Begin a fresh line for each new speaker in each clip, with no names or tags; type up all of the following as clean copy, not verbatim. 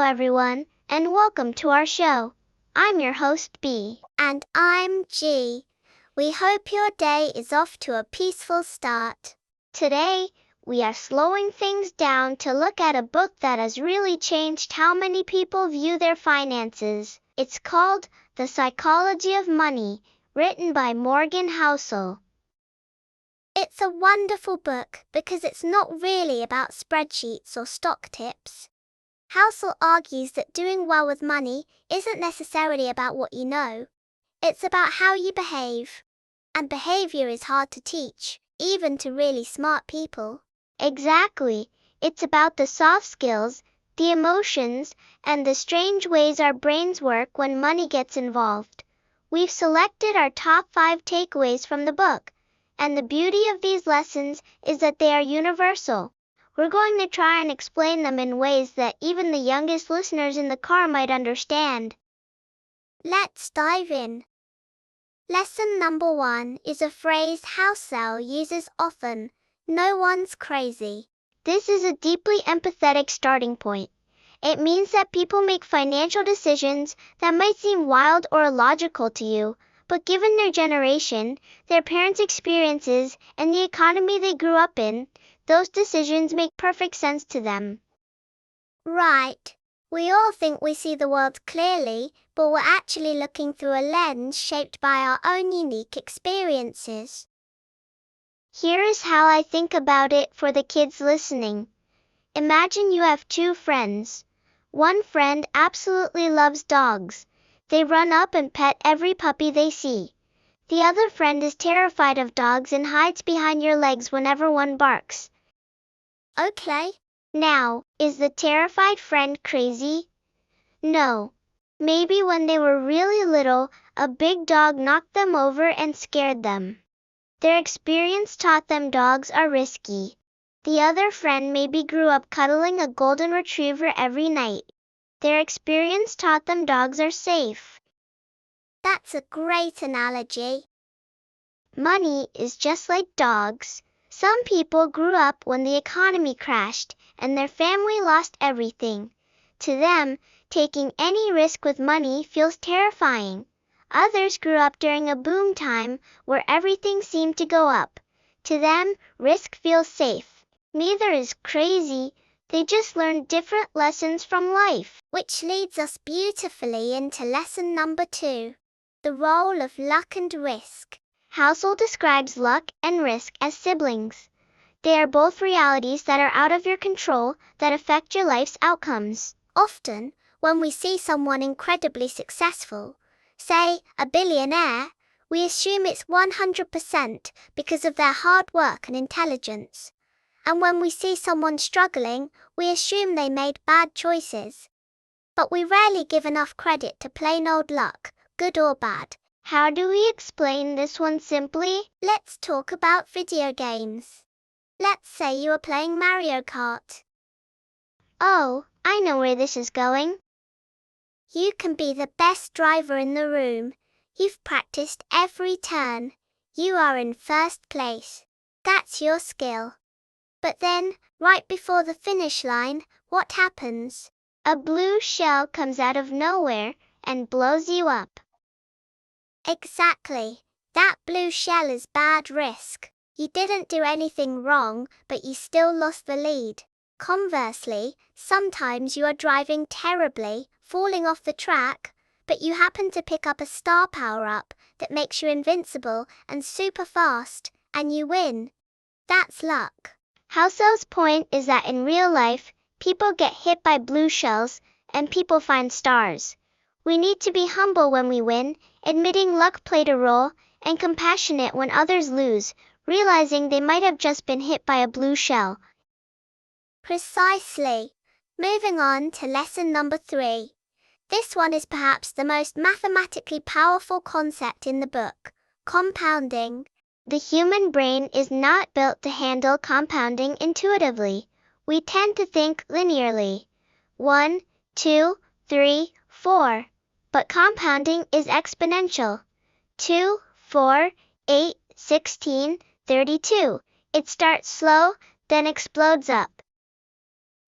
everyone, and welcome to our show. I'm your host, B.
And I'm G. We hope your day is off to a peaceful start.
Today, we are slowing things down to look at a book that has really changed how many people view their finances. It's called The Psychology of Money, written by Morgan Housel.
It's a wonderful book because it's not really about spreadsheets or stock tips. Housel argues that doing well with money isn't necessarily about what you know. It's about how you behave. And behavior is hard to teach, even to really smart people.
Exactly. It's about the soft skills, the emotions, and the strange ways our brains work when money gets involved. We've selected our top 5 takeaways from the book, and the beauty of these lessons is that they are universal. We're going to try and explain them in ways that even the youngest listeners in the car might understand.
Let's dive in. Lesson number 1 is a phrase Housel uses often: no one's crazy.
This is a deeply empathetic starting point. It means that people make financial decisions that might seem wild or illogical to you, but given their generation, their parents' experiences, and the economy they grew up in, those decisions make perfect sense to them.
Right. We all think we see the world clearly, but we're actually looking through a lens shaped by our own unique experiences.
Here is how I think about it for the kids listening. Imagine you have 2 friends. One friend absolutely loves dogs. They run up and pet every puppy they see. The other friend is terrified of dogs and hides behind your legs whenever one barks.
Okay.
Now, is the terrified friend crazy? No. Maybe when they were really little, a big dog knocked them over and scared them. Their experience taught them dogs are risky. The other friend maybe grew up cuddling a golden retriever every night. Their experience taught them dogs are safe.
That's a great analogy.
Money is just like dogs. Some people grew up when the economy crashed, and their family lost everything. To them, taking any risk with money feels terrifying. Others grew up during a boom time, where everything seemed to go up. To them, risk feels safe. Neither is crazy, they just learned different lessons from life.
Which leads us beautifully into lesson number 2, the role of luck and risk.
Housel describes luck and risk as siblings. They are both realities that are out of your control, that affect your life's outcomes.
Often, when we see someone incredibly successful, say, a billionaire, we assume it's 100% because of their hard work and intelligence. And when we see someone struggling, we assume they made bad choices. But we rarely give enough credit to plain old luck, good or bad.
How do we explain this one simply?
Let's talk about video games. Let's say you are playing Mario Kart.
Oh, I know where this is going.
You can be the best driver in the room. You've practiced every turn. You are in first place. That's your skill. But then, right before the finish line, what happens?
A blue shell comes out of nowhere and blows you up.
Exactly. That blue shell is bad risk. You didn't do anything wrong, but you still lost the lead. Conversely, sometimes you are driving terribly, falling off the track, but you happen to pick up a star power-up that makes you invincible and super fast, and you win. That's luck.
Housel's point is that in real life, people get hit by blue shells, and people find stars. We need to be humble when we win, admitting luck played a role, and compassionate when others lose, realizing they might have just been hit by a blue shell.
Precisely. Moving on to lesson number 3. This one is perhaps the most mathematically powerful concept in the book: compounding.
The human brain is not built to handle compounding intuitively. We tend to think linearly. 1, 2, 3, 4. But compounding is exponential. 2, 4, 8, 16, 32. It starts slow, then explodes up.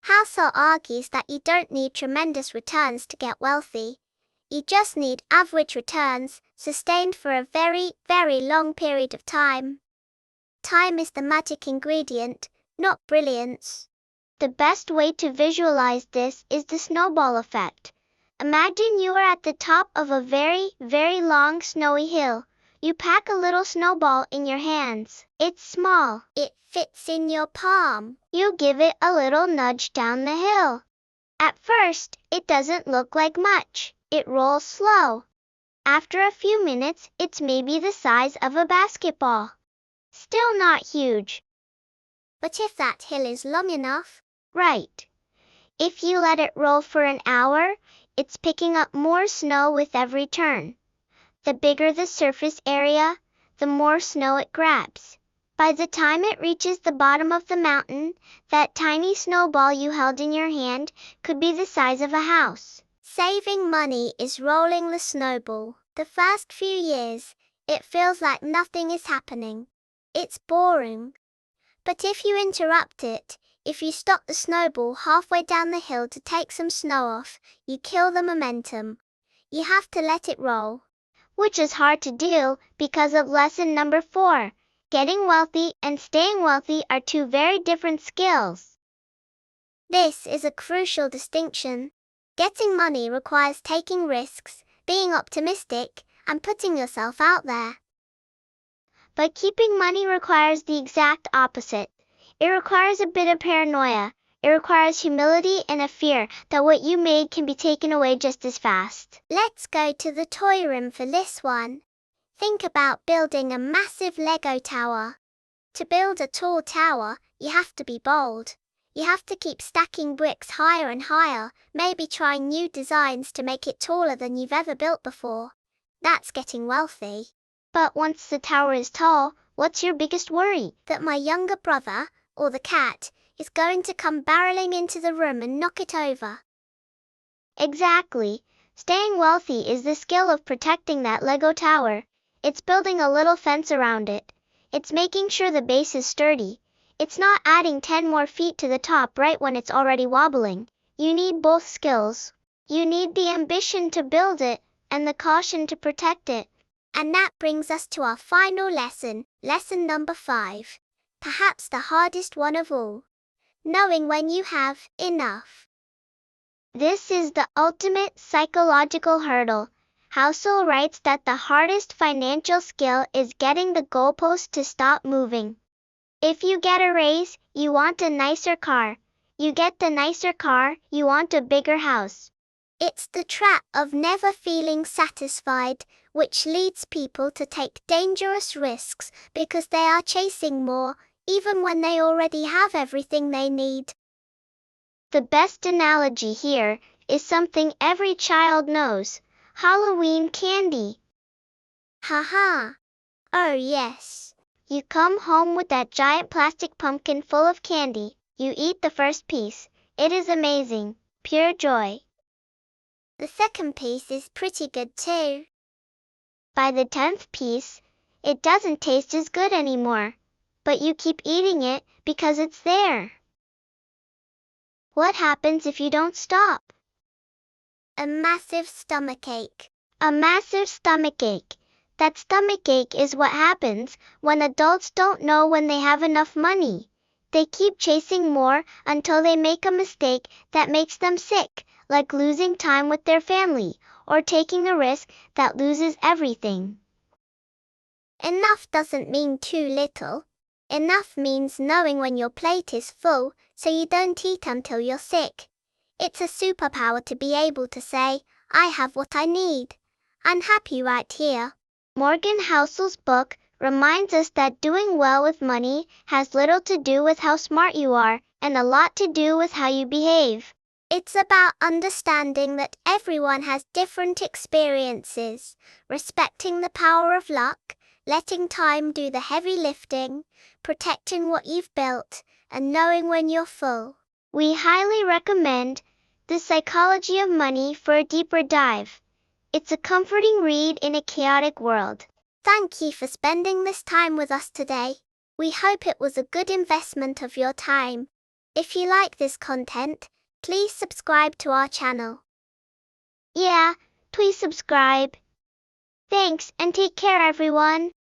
Housel argues that you don't need tremendous returns to get wealthy. You just need average returns, sustained for a very, very long period of time. Time is the magic ingredient, not brilliance.
The best way to visualize this is the snowball effect. Imagine you are at the top of a very, very long snowy hill. You pack a little snowball in your hands. It's small.
It fits in your palm.
You give it a little nudge down the hill. At first, it doesn't look like much. It rolls slow. After a few minutes, it's maybe the size of a basketball. Still not huge.
But if that hill is long enough,
right. If you let it roll for an hour, it's picking up more snow with every turn. The bigger the surface area, the more snow it grabs. By the time it reaches the bottom of the mountain, that tiny snowball you held in your hand could be the size of a house.
Saving money is rolling the snowball. The first few years, it feels like nothing is happening. It's boring. But if you interrupt it, if you stop the snowball halfway down the hill to take some snow off, you kill the momentum. You have to let it roll.
Which is hard to do because of lesson number 4. Getting wealthy and staying wealthy are two very different skills.
This is a crucial distinction. Getting money requires taking risks, being optimistic, and putting yourself out there.
But keeping money requires the exact opposite. It requires a bit of paranoia. It requires humility and a fear that what you made can be taken away just as fast.
Let's go to the toy room for this one. Think about building a massive Lego tower. To build a tall tower, you have to be bold. You have to keep stacking bricks higher and higher, maybe trying new designs to make it taller than you've ever built before. That's getting wealthy.
But once the tower is tall, what's your biggest worry?
That my younger brother, or the cat, is going to come barreling into the room and knock it over.
Exactly. Staying wealthy is the skill of protecting that Lego tower. It's building a little fence around it. It's making sure the base is sturdy. It's not adding 10 more feet to the top right when it's already wobbling. You need both skills. You need the ambition to build it, and the caution to protect it.
And that brings us to our final lesson, lesson number 5. Perhaps the hardest one of all. Knowing when you have enough.
This is the ultimate psychological hurdle. Housel writes that the hardest financial skill is getting the goalpost to stop moving. If you get a raise, you want a nicer car. You get the nicer car, you want a bigger house.
It's the trap of never feeling satisfied, which leads people to take dangerous risks because they are chasing more, even when they already have everything they need.
The best analogy here is something every child knows: Halloween candy.
Haha. Oh yes.
You come home with that giant plastic pumpkin full of candy. You eat the first piece. It is amazing. Pure joy.
The second piece is pretty good too.
By the 10th piece, it doesn't taste as good anymore. But you keep eating it because it's there. What happens if you don't stop?
A massive stomachache.
A massive stomachache. That stomachache is what happens when adults don't know when they have enough money. They keep chasing more until they make a mistake that makes them sick, like losing time with their family, or taking a risk that loses everything.
Enough doesn't mean too little. Enough means knowing when your plate is full, so you don't eat until you're sick. It's a superpower to be able to say, I have what I need. I'm happy right here.
Morgan Housel's book reminds us that doing well with money has little to do with how smart you are, and a lot to do with how you behave.
It's about understanding that everyone has different experiences, respecting the power of luck, letting time do the heavy lifting, protecting what you've built, and knowing when you're full.
We highly recommend The Psychology of Money for a deeper dive. It's a comforting read in a chaotic world.
Thank you for spending this time with us today. We hope it was a good investment of your time. If you like this content, please subscribe to our channel.
Yeah, please subscribe. Thanks and take care everyone.